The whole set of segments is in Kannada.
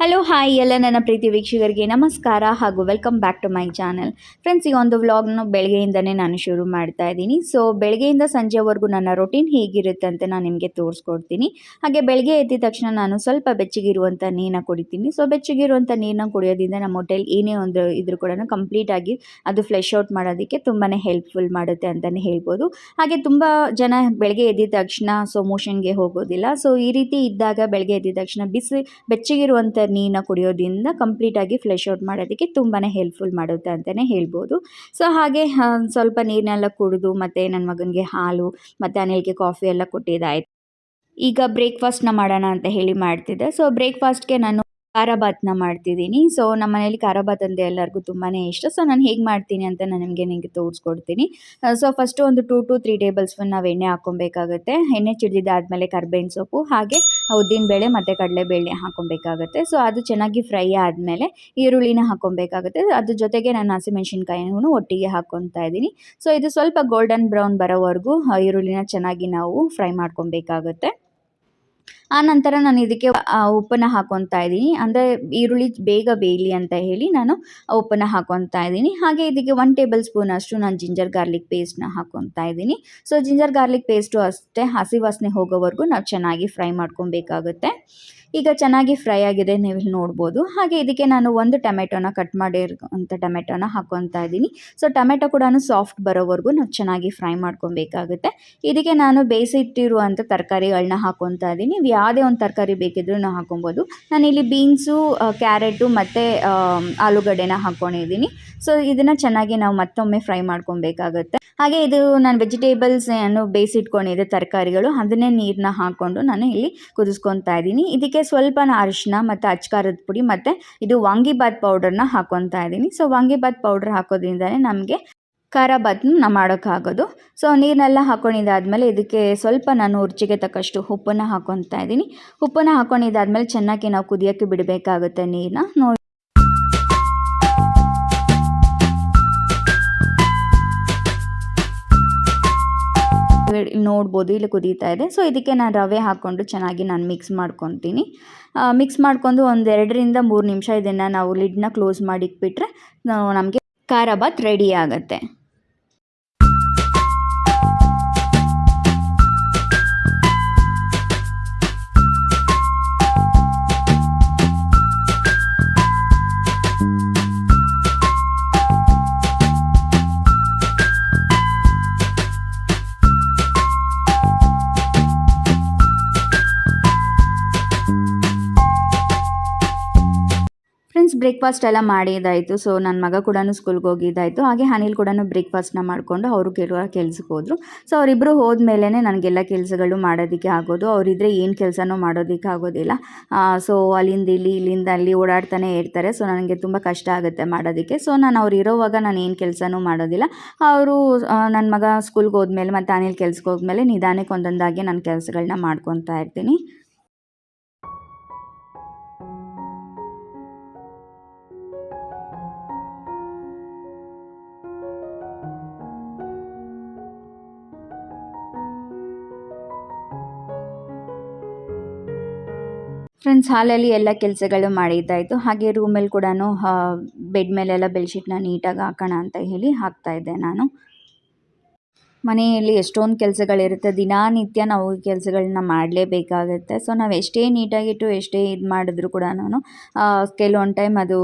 ಹಲೋ ಹಾಯ್ ಎಲ್ಲ ನನ್ನ ಪ್ರೀತಿ ವೀಕ್ಷಕರಿಗೆ ನಮಸ್ಕಾರ ಹಾಗೂ welcome back to my channel. Friends, ಈ ಒಂದು ವ್ಲಾಗ್ನ ಬೆಳಗ್ಗೆಯಿಂದನೇ ನಾನು ಶುರು ಮಾಡ್ತಾ ಇದ್ದೀನಿ. ಸೊ ಬೆಳಗ್ಗೆಯಿಂದ ಸಂಜೆವರೆಗೂ ನನ್ನ ರೊಟೀನ್ ಹೇಗಿರುತ್ತೆ ಅಂತ ನಾನು ನಿಮಗೆ ತೋರಿಸ್ಕೊಡ್ತೀನಿ. ಹಾಗೆ ಬೆಳಗ್ಗೆ ಎದ್ದ ತಕ್ಷಣ ನಾನು ಸ್ವಲ್ಪ ಬೆಚ್ಚಗಿರುವಂಥ ನೀರನ್ನ ಕುಡಿತೀನಿ. ಸೊ ಬೆಚ್ಚಗಿರುವಂಥ ನೀರನ್ನ ಕುಡಿಯೋದ್ರಿಂದ ನಮ್ಮ ಹೊಟ್ಟೆಲಿ ಏನೇ ಒಂದು ಇದ್ರೂ ಕೂಡ ಕಂಪ್ಲೀಟಾಗಿ ಅದು ಫ್ಲೆಶ್ ಔಟ್ ಮಾಡೋದಕ್ಕೆ ತುಂಬಾ ಹೆಲ್ಪ್ಫುಲ್ ಮಾಡುತ್ತೆ ಅಂತಲೇ ಹೇಳ್ಬೋದು. ಹಾಗೆ ತುಂಬ ಜನ ಬೆಳಗ್ಗೆ ಎದ್ದ ತಕ್ಷಣ ಮೋಷನ್ಗೆ ಹೋಗೋದಿಲ್ಲ. ಸೊ ಈ ರೀತಿ ಇದ್ದಾಗ ಬೆಳಗ್ಗೆ ಎದ್ದ ತಕ್ಷಣ ಬೆಚ್ಚಗಿರುವಂಥ ನೀರನ್ನ ಕುಡಿಯೋದ್ರಿಂದ ಕಂಪ್ಲೀಟಾಗಿ ಫ್ಲೆಶ್ ಔಟ್ ಮಾಡೋದಕ್ಕೆ ತುಂಬಾ ಹೆಲ್ಪ್ಫುಲ್ ಮಾಡುತ್ತೆ ಅಂತಲೇ ಹೇಳ್ಬೋದು. ಸೊ ಹಾಗೆ ಸ್ವಲ್ಪ ನೀರನ್ನೆಲ್ಲ ಕುಡಿದು ಮತ್ತು ನನ್ನ ಮಗನಿಗೆ ಹಾಲು ಮತ್ತು ಅನಿಲ್ಗೆ ಕಾಫಿ ಎಲ್ಲ ಕೊಟ್ಟಿದ್ದಾಯಿತು. ಈಗ ಬ್ರೇಕ್ಫಾಸ್ಟ್ನ ಮಾಡೋಣ ಅಂತ ಹೇಳಿ ಮಾಡ್ತಿದ್ದೆ. ಸೊ ಬ್ರೇಕ್ಫಾಸ್ಟ್ಗೆ ನಾನು ಖಾರ ಬಾತನ್ನ ಮಾಡ್ತಿದ್ದೀನಿ. ಸೊ ನಮ್ಮ ಮನೇಲಿ ಖಾರ ಬಾತ್ ಅಂದರೆ ಎಲ್ಲರಿಗೂ ತುಂಬಾ ಇಷ್ಟ. ಸೊ ನಾನು ಹೇಗೆ ಮಾಡ್ತೀನಿ ಅಂತ ನಾನು ನಿಮಗೆ ತೋರಿಸ್ಕೊಡ್ತೀನಿ. ಸೊ ಫಸ್ಟು ಒಂದು 2 to 3 ಟೇಬಲ್ ಸ್ಪೂನ್ ನಾವು ಎಣ್ಣೆ ಹಾಕ್ಕೊಬೇಕಾಗುತ್ತೆ. ಎಣ್ಣೆ ಸಿಡಿದಿದ್ದಾದಮೇಲೆ ಕರ್ಬೇವಿನ ಸೊಪ್ಪು ಹಾಗೆ ಉದ್ದಿನಬೇಳೆ ಮತ್ತು ಕಡಲೆಬೇಳೆ ಹಾಕ್ಕೊಬೇಕಾಗುತ್ತೆ. ಸೊ ಅದು ಚೆನ್ನಾಗಿ ಫ್ರೈ ಆದಮೇಲೆ ಈರುಳ್ಳಿನ ಹಾಕ್ಕೊಬೇಕಾಗುತ್ತೆ. ಅದ್ರ ಜೊತೆಗೆ ನಾನು ಹಸಿಮೆಣ್ಸಿನ್ಕಾಯಿನೂ ಒಟ್ಟಿಗೆ ಹಾಕ್ಕೊತಾ ಇದ್ದೀನಿ. ಸೊ ಇದು ಸ್ವಲ್ಪ ಗೋಲ್ಡನ್ ಬ್ರೌನ್ ಬರೋವರೆಗೂ ಈರುಳ್ಳಿನ ಚೆನ್ನಾಗಿ ನಾವು ಫ್ರೈ ಮಾಡ್ಕೊಬೇಕಾಗುತ್ತೆ. ಆ ನಂತರ ನಾನು ಇದಕ್ಕೆ ಉಪ್ಪನ್ನು ಹಾಕ್ಕೊತಾ ಇದ್ದೀನಿ. ಅಂದರೆ ಈರುಳ್ಳಿ ಬೇಗ ಬೇಯಲಿ ಅಂತ ಹೇಳಿ ನಾನು ಉಪ್ಪನ್ನು ಹಾಕ್ಕೊತಾ ಇದ್ದೀನಿ. ಹಾಗೆ ಇದಕ್ಕೆ 1 ಟೇಬಲ್ ಸ್ಪೂನ್ ಅಷ್ಟು ನಾನು ಜಿಂಜರ್ ಗಾರ್ಲಿಕ್ ಪೇಸ್ಟ್ನ ಹಾಕ್ಕೊತಾ ಇದ್ದೀನಿ. ಸೊ ಜಿಂಜರ್ ಗಾರ್ಲಿಕ್ ಪೇಸ್ಟು ಅಷ್ಟೇ ಹಸಿ ವಾಸನೆ ಹೋಗೋವರೆಗೂ ನಾವು ಚೆನ್ನಾಗಿ ಫ್ರೈ ಮಾಡ್ಕೊಬೇಕಾಗುತ್ತೆ. ಈಗ ಚೆನ್ನಾಗಿ ಫ್ರೈ ಆಗಿದೆ, ನೀವು ಇಲ್ಲಿ ನೋಡ್ಬೋದು. ಹಾಗೆ ಇದಕ್ಕೆ ನಾನು ಒಂದು ಟೊಮೆಟೊನ ಕಟ್ ಮಾಡಿರೋಂಥ ಟೊಮೆಟೊನ ಹಾಕ್ಕೊತಾ ಇದ್ದೀನಿ. ಸೊ ಟೊಮೆಟೊ ಕೂಡ ಸಾಫ್ಟ್ ಬರೋವರೆಗೂ ನಾವು ಚೆನ್ನಾಗಿ ಫ್ರೈ ಮಾಡ್ಕೊಬೇಕಾಗುತ್ತೆ. ಇದಕ್ಕೆ ನಾನು ಬೇಯಿಸಿಟ್ಟಿರುವಂಥ ತರಕಾರಿಗಳನ್ನ ಹಾಕ್ಕೊತಾ ಇದ್ದೀನಿ. ನೀವು ಯಾವುದೇ ಒಂದು ತರಕಾರಿ ಬೇಕಿದ್ರೂ ನಾವು ಹಾಕ್ಕೊಬೋದು. ನಾನಿಲ್ಲಿ ಬೀನ್ಸು, ಕ್ಯಾರೆಟು ಮತ್ತು ಆಲೂಗಡ್ಡೆನ ಹಾಕ್ಕೊಂಡಿದ್ದೀನಿ. ಸೊ ಇದನ್ನು ಚೆನ್ನಾಗಿ ನಾವು ಮತ್ತೊಮ್ಮೆ ಫ್ರೈ ಮಾಡ್ಕೊಬೇಕಾಗುತ್ತೆ. ಹಾಗೆ ಇದು ನಾನು ವೆಜಿಟೇಬಲ್ಸ್ ಏನು ಬೇಯಿಸಿಟ್ಕೊಂಡಿದ್ದೆ ತರಕಾರಿಗಳು, ಅದನ್ನೇ ನೀರನ್ನ ಹಾಕ್ಕೊಂಡು ನಾನು ಇಲ್ಲಿ ಕುದಿಸ್ಕೊತಾ ಇದ್ದೀನಿ. ಇದಕ್ಕೆ ಸ್ವಲ್ಪ ಅರಿಶಿನ ಮತ್ತು ಅಚ್ಕಾರದ ಪುಡಿ ಮತ್ತು ಇದು ವಾಂಗಿಬಾತ್ ಪೌಡರ್ನ ಹಾಕ್ಕೊತಾ ಇದ್ದೀನಿ. ಸೊ ವಾಂಗಿಬಾತ್ ಪೌಡರ್ ಹಾಕೋದ್ರಿಂದಲೇ ನಮಗೆ ಖಾರ ಬಾತನ್ನ ಮಾಡೋಕ್ಕಾಗೋದು. ಸೊ ನೀರನ್ನೆಲ್ಲ ಹಾಕ್ಕೊಂಡಿದ್ದಾದಮೇಲೆ ಇದಕ್ಕೆ ಸ್ವಲ್ಪ ನಾನು ರುಚಿಗೆ ತಕ್ಕಷ್ಟು ಉಪ್ಪನ್ನು ಹಾಕ್ಕೊತಾ ಇದ್ದೀನಿ. ಉಪ್ಪನ್ನು ಹಾಕ್ಕೊಂಡಿದ್ದಾದಮೇಲೆ ಚೆನ್ನಾಗಿ ನಾವು ಕುದಿಯೋಕ್ಕೆ ಬಿಡಬೇಕಾಗುತ್ತೆ ನೀರನ್ನ. ನೋಡ್ಬೋದು ಇಲ್ಲಿ ಕುದೀತಾ ಇದೆ. ಸೊ ಇದಕ್ಕೆ ನಾನು ರವೆ ಹಾಕ್ಕೊಂಡು ಚೆನ್ನಾಗಿ ನಾನು ಮಿಕ್ಸ್ ಮಾಡ್ಕೊತೀನಿ. ಮಿಕ್ಸ್ ಮಾಡ್ಕೊಂಡು ಒಂದು 2ರಿಂದ 3 ನಿಮಿಷ ಇದನ್ನು ನಾವು ಲಿಡ್ನ ಕ್ಲೋಸ್ ಮಾಡಿಟ್ಬಿಟ್ರೆ ನಮಗೆ ಖಾರ ಬಾತ್ ರೆಡಿ ಆಗುತ್ತೆ. ಬ್ರೇಕ್ಫಾಸ್ಟ್ ಎಲ್ಲ ಮಾಡಿದ್ದಾಯಿತು. ಸೊ ನನ್ನ ಮಗ ಕೂಡ ಸ್ಕೂಲ್ಗೆ ಹೋಗಿದ್ದಾಯಿತು. ಹಾಗೆ ಅನಿಲ್ ಕೂಡ ಬ್ರೇಕ್ಫಾಸ್ಟ್ನ ಮಾಡಿಕೊಂಡು ಅವರು ಕೆಲ್ಸಕ್ಕೆ ಹೋದರು. ಸೊ ಅವರಿಬ್ಬರು ಹೋದ್ಮೇಲೆ ನನಗೆಲ್ಲ ಕೆಲಸಗಳು ಮಾಡೋದಕ್ಕೆ ಆಗೋದು. ಅವರಿದ್ದರೆ ಏನು ಕೆಲಸನೂ ಮಾಡೋದಕ್ಕೆ ಆಗೋದಿಲ್ಲ. ಸೊ ಅಲ್ಲಿಂದ ಇಲ್ಲಿ ಇಲ್ಲಿಂದ ಅಲ್ಲಿ ಓಡಾಡ್ತಾನೆ ಇರ್ತಾರೆ. ಸೊ ನನಗೆ ತುಂಬ ಕಷ್ಟ ಆಗುತ್ತೆ ಮಾಡೋದಕ್ಕೆ. ಸೊ ನಾನು ಅವ್ರು ಇರೋವಾಗ ನಾನು ಏನು ಕೆಲಸನೂ ಮಾಡೋದಿಲ್ಲ. ಅವರು ನನ್ನ ಮಗ ಸ್ಕೂಲ್ಗೆ ಹೋದ್ಮೇಲೆ ಮತ್ತು ಅನಿಲ್ ಕೆಲ್ಸಕ್ಕೆ ಹೋದ್ಮೇಲೆ ನಿಧಾನಕ್ಕೆ ಒಂದೊಂದಾಗಿ ನಾನು ಕೆಲಸಗಳನ್ನ ಮಾಡ್ಕೊತಾ ಇರ್ತೀನಿ. ಫ್ರೆಂಡ್ಸ್, ಹಾಲಲ್ಲಿ ಎಲ್ಲ ಕೆಲಸಗಳು ಮಾಡಿದ್ದಾಯಿತು. ಹಾಗೆ ರೂಮಲ್ಲಿ ಕೂಡ ಬೆಡ್ ಮೇಲೆಲ್ಲ ಬೆಡ್ಶೀಟ್ನ ನೀಟಾಗಿ ಹಾಕೋಣ ಅಂತ ಹೇಳಿ ಹಾಕ್ತಾಯಿದ್ದೆ ನಾನು. ಮನೆಯಲ್ಲಿ ಎಷ್ಟೊಂದು ಕೆಲಸಗಳಿರುತ್ತೆ. ದಿನನಿತ್ಯ ನಾವು ಕೆಲಸಗಳನ್ನ ಮಾಡಲೇಬೇಕಾಗುತ್ತೆ. ಸೊ ನಾವು ಎಷ್ಟೇ ನೀಟಾಗಿಟ್ಟು ಎಷ್ಟೇ ಇದು ಮಾಡಿದ್ರು ಕೂಡ ಕೆಲವೊಂದು ಟೈಮ್ ಅದು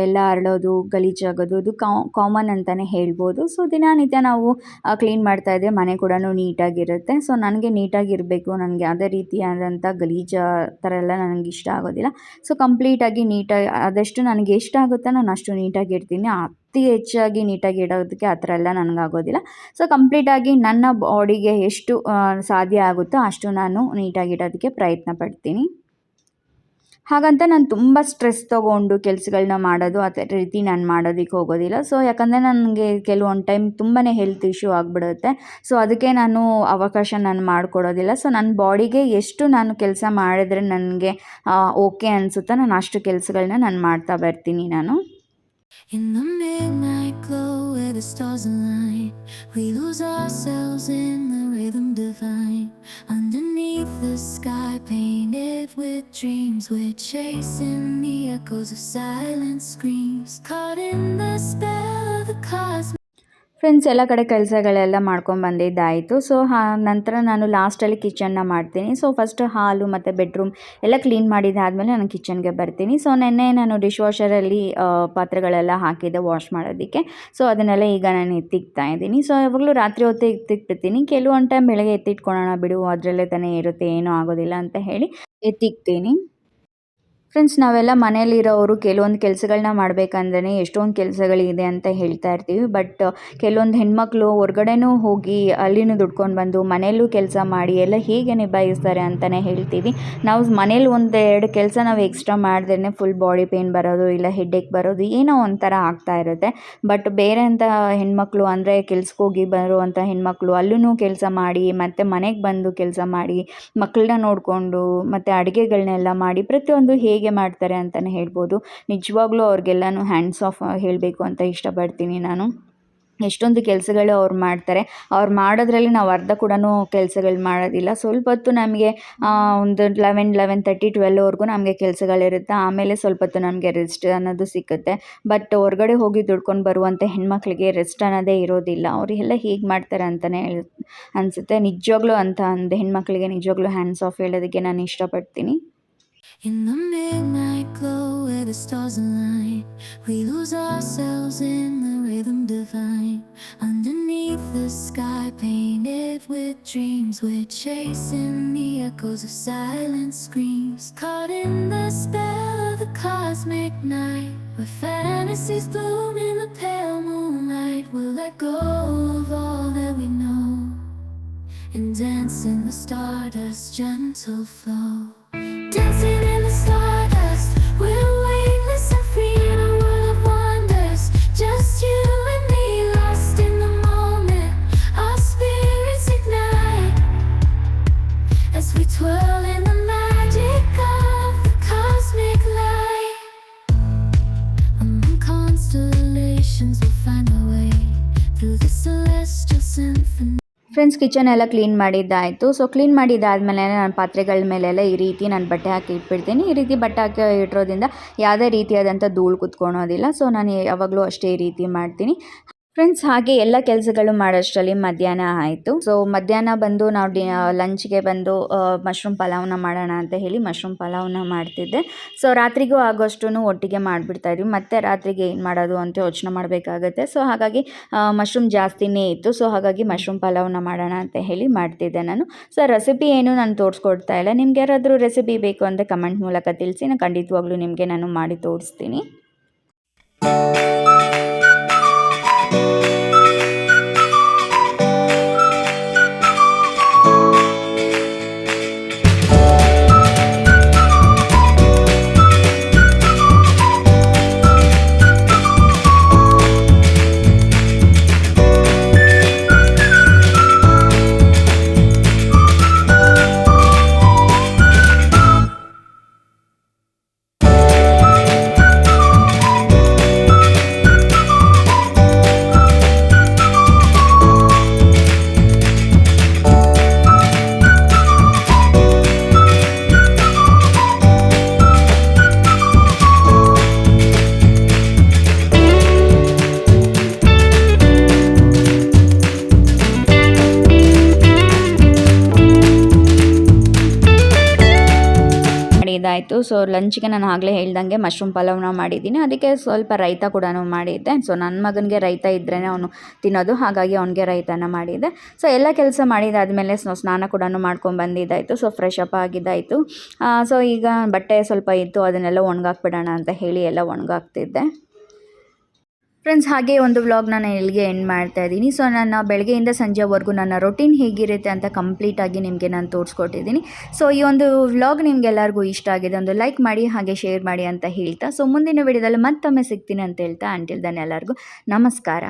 ಎಲ್ಲ ಹರಳೋದು, ಗಲೀಜಾಗೋದು ಅದು ಕಾಮನ್ ಅಂತಲೇ ಹೇಳ್ಬೋದು. ಸೊ ದಿನನಿತ್ಯ ನಾವು ಕ್ಲೀನ್ ಮಾಡ್ತಾಯಿದ್ರೆ ಮನೆ ಕೂಡ ನೀಟಾಗಿರುತ್ತೆ. ಸೊ ನನಗೆ ನೀಟಾಗಿರಬೇಕು, ನನಗೆ ಯಾವುದೇ ರೀತಿಯಾದಂಥ ಗಲೀಜು ಥರ ಎಲ್ಲ ನನಗೆ ಇಷ್ಟ ಆಗೋದಿಲ್ಲ. ಸೊ ಕಂಪ್ಲೀಟಾಗಿ ನೀಟಾಗಿ ಆದಷ್ಟು ನನಗೆ ಎಷ್ಟಾಗುತ್ತೋ ನಾನು ಅಷ್ಟು ನೀಟಾಗಿರ್ತೀನಿ. ಅತಿ ಹೆಚ್ಚಾಗಿ ನೀಟಾಗಿ ಇಡೋದಕ್ಕೆ ಆ ಥರ ಎಲ್ಲ ನನಗಾಗೋದಿಲ್ಲ. ಸೊ ಕಂಪ್ಲೀಟಾಗಿ ನನ್ನ ಬಾಡಿಗೆ ಎಷ್ಟು ಸಾಧ್ಯ ಆಗುತ್ತೋ ಅಷ್ಟು ನಾನು ನೀಟಾಗಿಡೋದಕ್ಕೆ ಪ್ರಯತ್ನ ಪಡ್ತೀನಿ. ಹಾಗಂತ ನಾನು ತುಂಬ ಸ್ಟ್ರೆಸ್ ತೊಗೊಂಡು ಕೆಲಸಗಳನ್ನ ಮಾಡೋದು ಆ ಥರ ರೀತಿ ನಾನು ಮಾಡೋದಕ್ಕೆ ಹೋಗೋದಿಲ್ಲ. ಸೊ ಯಾಕಂದರೆ ನನಗೆ ಕೆಲವೊಂದು ಟೈಮ್ ತುಂಬಾ ಹೆಲ್ತ್ ಇಶ್ಯೂ ಆಗಿಬಿಡುತ್ತೆ. ಸೊ ಅದಕ್ಕೆ ನಾನು ಅವಕಾಶ ನಾನು ಮಾಡಿಕೊಡೋದಿಲ್ಲ. ಸೊ ನನ್ನ ಬಾಡಿಗೆ ಎಷ್ಟು ನಾನು ಕೆಲಸ ಮಾಡಿದ್ರೆ ನನಗೆ ಓಕೆ ಅನಿಸುತ್ತೋ ನಾನು ಅಷ್ಟು ಕೆಲಸಗಳನ್ನ ನಾನು ಮಾಡ್ತಾ ಬರ್ತೀನಿ ನಾನು. In the midnight glow where the stars align. We lose ourselves in the rhythm divine. Underneath the sky painted with dreams, we're chasing the echoes of silent screams. Caught in the spell of the cosmos. Friends, ಎಲ್ಲ ಕಡೆ ಕೆಲಸಗಳೆಲ್ಲ ಮಾಡ್ಕೊಂಡು ಬಂದಿದ್ದಾಯಿತು. ಸೊ ನಂತರ ನಾನು ಲಾಸ್ಟಲ್ಲಿ ಕಿಚನ್ನ ಮಾಡ್ತೀನಿ. ಸೊ ಫಸ್ಟ್ ಹಾಲು ಮತ್ತು ಬೆಡ್ರೂಮ್ ಎಲ್ಲ ಕ್ಲೀನ್ ಮಾಡಿದ್ದಾದಮೇಲೆ ನಾನು ಕಿಚನ್ಗೆ ಬರ್ತೀನಿ. ಸೊ ನೆನ್ನೆ ನಾನು ಡಿಶ್ ವಾಷರಲ್ಲಿ ಪಾತ್ರೆಗಳೆಲ್ಲ ಹಾಕಿದ್ದೆ ವಾಶ್ ಮಾಡೋದಕ್ಕೆ. ಸೊ ಅದನ್ನೆಲ್ಲ ಈಗ ನಾನು ಎತ್ತಿಕ್ತಾ ಇದ್ದೀನಿ. ಸೊ ಯಾವಾಗಲೂ ರಾತ್ರಿ ಹೊತ್ತೇ ಎತ್ತಿಕ್ಬಿಡ್ತೀನಿ. ಕೆಲವೊಂದು ಟೈಮ್ ಬೆಳಗ್ಗೆ ಎತ್ತಿಟ್ಕೊಳ್ಳೋಣ ಬಿಡು, ಅದರಲ್ಲೇ ತಾನೇ ಇರುತ್ತೆ, ಏನೂ ಆಗೋದಿಲ್ಲ ಅಂತ ಹೇಳಿ ಎತ್ತಿಕ್ತೀನಿ. ಫ್ರೆಂಡ್ಸ್, ನಾವೆಲ್ಲ ಮನೇಲಿರೋರು ಕೆಲವೊಂದು ಕೆಲಸಗಳನ್ನ ಮಾಡಬೇಕಂದ್ರೆ ಎಷ್ಟೊಂದು ಕೆಲಸಗಳಿದೆ ಅಂತ ಹೇಳ್ತಾ ಇರ್ತೀವಿ. ಬಟ್ ಕೆಲವೊಂದು ಹೆಣ್ಮಕ್ಳು ಹೊರ್ಗಡೆನೂ ಹೋಗಿ ಅಲ್ಲಿನೂ ದುಡ್ಕೊಂಡು ಬಂದು ಮನೆಯಲ್ಲೂ ಕೆಲಸ ಮಾಡಿ ಎಲ್ಲ ಹೇಗೆ ನಿಭಾಯಿಸ್ತಾರೆ ಅಂತಲೇ ಹೇಳ್ತೀವಿ. ನಾವು ಮನೇಲಿ ಒಂದೆರಡು ಕೆಲಸ ನಾವು ಎಕ್ಸ್ಟ್ರಾ ಮಾಡಿದ್ರೇ ಫುಲ್ ಬಾಡಿ ಪೇಯ್ನ್ ಬರೋದು, ಇಲ್ಲ ಹೆಡ್ಏಕ್ ಬರೋದು, ಏನೋ ಒಂಥರ ಆಗ್ತಾ ಇರುತ್ತೆ. ಬಟ್ ಬೇರೆ ಅಂತ ಹೆಣ್ಮಕ್ಳು ಅಂದರೆ ಕೆಲ್ಸಕ್ಕೆ ಹೋಗಿ ಬರುವಂಥ ಹೆಣ್ಮಕ್ಳು ಅಲ್ಲೂ ಕೆಲಸ ಮಾಡಿ ಮತ್ತು ಮನೆಗೆ ಬಂದು ಕೆಲಸ ಮಾಡಿ ಮಕ್ಕಳನ್ನ ನೋಡಿಕೊಂಡು ಮತ್ತು ಅಡುಗೆಗಳನ್ನೆಲ್ಲ ಮಾಡಿ ಪ್ರತಿಯೊಂದು ಹೇಗೆ ಮಾಡ್ತಾರೆ ಅಂತಲೇ ಹೇಳ್ಬೋದು. ನಿಜವಾಗ್ಲೂ ಅವ್ರಿಗೆಲ್ಲನೂ ಹ್ಯಾಂಡ್ಸ್ ಆಫ್ ಹೇಳಬೇಕು ಅಂತ ಇಷ್ಟಪಡ್ತೀನಿ ನಾನು. ಎಷ್ಟೊಂದು ಕೆಲಸಗಳು ಅವ್ರು ಮಾಡ್ತಾರೆ. ಅವ್ರು ಮಾಡೋದ್ರಲ್ಲಿ ನಾವು ಅರ್ಧ ಕೂಡ ಕೆಲಸಗಳು ಮಾಡೋದಿಲ್ಲ. ಸ್ವಲ್ಪ ಹೊತ್ತು ನಮಗೆ ಒಂದು 11:30 12ವರೆಗೂ ನಮಗೆ ಕೆಲಸಗಳಿರುತ್ತೆ. ಆಮೇಲೆ ಸ್ವಲ್ಪ ಹೊತ್ತು ನಮಗೆ ರೆಸ್ಟ್ ಅನ್ನೋದು ಸಿಕ್ಕುತ್ತೆ. ಬಟ್ ಹೊರಗಡೆ ಹೋಗಿ ದುಡ್ಕೊಂಡು ಬರುವಂಥ ಹೆಣ್ಮಕ್ಳಿಗೆ ರೆಸ್ಟ್ ಅನ್ನೋದೇ ಇರೋದಿಲ್ಲ. ಅವರಿಗೆಲ್ಲ ಹೇಗೆ ಮಾಡ್ತಾರೆ ಅಂತಲೇ ಅನಿಸುತ್ತೆ. ನಿಜವಾಗ್ಲೂ ಅಂತ ಒಂದು ಹೆಣ್ಮಕ್ಳಿಗೆ ನಿಜವಾಗ್ಲೂ ಹ್ಯಾಂಡ್ಸ್ ಆಫ್ ಹೇಳೋದಕ್ಕೆ ನಾನು ಇಷ್ಟಪಡ್ತೀನಿ. In the midnight glow where the stars align, we lose ourselves in the rhythm divine. Underneath the sky painted with dreams, we're chasing the echoes of silent screams. Caught in the spell of the cosmic night, where fantasies bloom in the pale moonlight. We'll let go of all that we know and dance in the stardust's gentle flow. Dancing in the stardust, we're weightless and free in a world of wonders. Just you and me, lost in the moment. Our spirits ignite as we twirl in the magic of the cosmic light. Among constellations, we'll find our way through the celestial symphony. Friends, kitchen ಎಲ್ಲ ಕ್ಲೀನ್ ಮಾಡಿದ್ದಾಯಿತು. ಸೊ ಕ್ಲೀನ್ ಮಾಡಿದ್ದಾದಮೇಲೆ ನಾನು ಪಾತ್ರೆಗಳ ಮೇಲೆಲ್ಲ ಈ ರೀತಿ ನಾನು ಬಟ್ಟೆ ಹಾಕಿ ಇಟ್ಬಿಡ್ತೀನಿ. ಈ ರೀತಿ ಬಟ್ಟೆ ಹಾಕಿ ಇಟ್ಟಿರೋದ್ರಿಂದ ಯಾವುದೇ ರೀತಿಯಾದಂಥ ಧೂಳು ಕುತ್ಕೊಳೋದಿಲ್ಲ. ಸೊ ನಾನು ಯಾವಾಗಲೂ ಅಷ್ಟೇ ಈ ರೀತಿ ಮಾಡ್ತೀನಿ. ಫ್ರೆಂಡ್ಸ್, ಹಾಗೆ ಎಲ್ಲ ಕೆಲಸಗಳು ಮಾಡೋಷ್ಟರಲ್ಲಿ ಮಧ್ಯಾಹ್ನ ಆಯಿತು. ಸೊ ಮಧ್ಯಾಹ್ನ ಬಂದು ನಾವು ಲಂಚ್ಗೆ ಬಂದು ಮಶ್ರೂಮ್ ಪಲಾವ್ನ ಮಾಡೋಣ ಅಂತ ಹೇಳಿ ಮಶ್ರೂಮ್ ಪಲಾವ್ನ ಮಾಡ್ತಿದ್ದೆ. ಸೊ ರಾತ್ರಿಗೂ ಆಗೋಷ್ಟು ಒಟ್ಟಿಗೆ ಮಾಡಿಬಿಡ್ತಾಯಿದ್ವಿ. ಮತ್ತು ರಾತ್ರಿಗೆ ಏನು ಮಾಡೋದು ಅಂತ ಯೋಚನೆ ಮಾಡಬೇಕಾಗತ್ತೆ. ಸೊ ಹಾಗಾಗಿ ಮಶ್ರೂಮ್ ಜಾಸ್ತಿನೇ ಇತ್ತು. ಸೊ ಹಾಗಾಗಿ ಮಶ್ರೂಮ್ ಪಲಾವ್ನ ಮಾಡೋಣ ಅಂತ ಹೇಳಿ ಮಾಡ್ತಿದ್ದೆ ನಾನು. ಸೊ ರೆಸಿಪಿ ಏನು ನಾನು ತೋರಿಸ್ಕೊಡ್ತಾ ಇಲ್ಲ. ನಿಮ್ಗೆ ಯಾರಾದರೂ ರೆಸಿಪಿ ಬೇಕು ಅಂದರೆ ಕಮೆಂಟ್ ಮೂಲಕ ತಿಳಿಸಿ. ನಾನು ಖಂಡಿತವಾಗ್ಲೂ ನಿಮಗೆ ನಾನು ಮಾಡಿ ತೋರಿಸ್ತೀನಿ. ಇದಾಯಿತು. ಸೊ ಲಂಚ್ಗೆ ನಾನು ಆಗಲೇ ಹೇಳ್ದಂಗೆ ಮಶ್ರೂಮ್ ಪಲಾವ್ನ ಮಾಡಿದ್ದೀನಿ. ಅದಕ್ಕೆ ಸ್ವಲ್ಪ ರೈತ ಕೂಡ ಮಾಡಿದ್ದೆ. ಸೊ ನನ್ನ ಮಗನಿಗೆ ರೈತ ಇದ್ರೇ ಅವನು ತಿನ್ನೋದು, ಹಾಗಾಗಿ ಅವನಿಗೆ ರೈತನ ಮಾಡಿದ್ದೆ. ಸೊ ಎಲ್ಲ ಕೆಲಸ ಮಾಡಿದಾದಮೇಲೆ ಸ್ನಾನ ಕೂಡ ಮಾಡ್ಕೊಂಡು ಬಂದಿದ್ದಾಯಿತು. ಸೊ ಫ್ರೆಶ್ ಅಪ್ ಆಗಿದ್ದಾಯಿತು. ಸೊ ಈಗ ಬಟ್ಟೆ ಸ್ವಲ್ಪ ಇತ್ತು, ಅದನ್ನೆಲ್ಲ ಒಣಗಾಕ್ಬಿಡೋಣ ಅಂತ ಹೇಳಿ ಎಲ್ಲ ಒಣಗಾಕ್ತಿದ್ದೆ. ಫ್ರೆಂಡ್ಸ್, ಹಾಗೆ ಒಂದು ವ್ಲಾಗ್ ನಾನು ಇಲ್ಲಿಗೆ ಎಂಡ್ ಮಾಡ್ತಾ ಇದ್ದೀನಿ. ಸೊ ನನ್ನ ಬೆಳಗ್ಗೆಯಿಂದ ಸಂಜೆವರೆಗೂ ನನ್ನ ರೊಟೀನ್ ಹೇಗಿರುತ್ತೆ ಅಂತ ಕಂಪ್ಲೀಟಾಗಿ ನಿಮಗೆ ನಾನು ತೋರಿಸ್ಕೊಟ್ಟಿದ್ದೀನಿ. ಸೊ ಈ ಒಂದು ವ್ಲಾಗ್ ನಿಮ್ಗೆಲ್ಲರಿಗೂ ಇಷ್ಟ ಆಗಿದೆ, ಒಂದು ಲೈಕ್ ಮಾಡಿ ಹಾಗೆ ಶೇರ್ ಮಾಡಿ ಅಂತ ಹೇಳ್ತಾ, ಸೊ ಮುಂದಿನ ವಿಡಿಯೋದಲ್ಲಿ ಮತ್ತೊಮ್ಮೆ ಸಿಗ್ತೀನಿ ಅಂತ ಹೇಳ್ತಾ, ಅಂಟಿಲ್ ದೆನ್ ಎಲ್ಲರಿಗೂ ನಮಸ್ಕಾರ.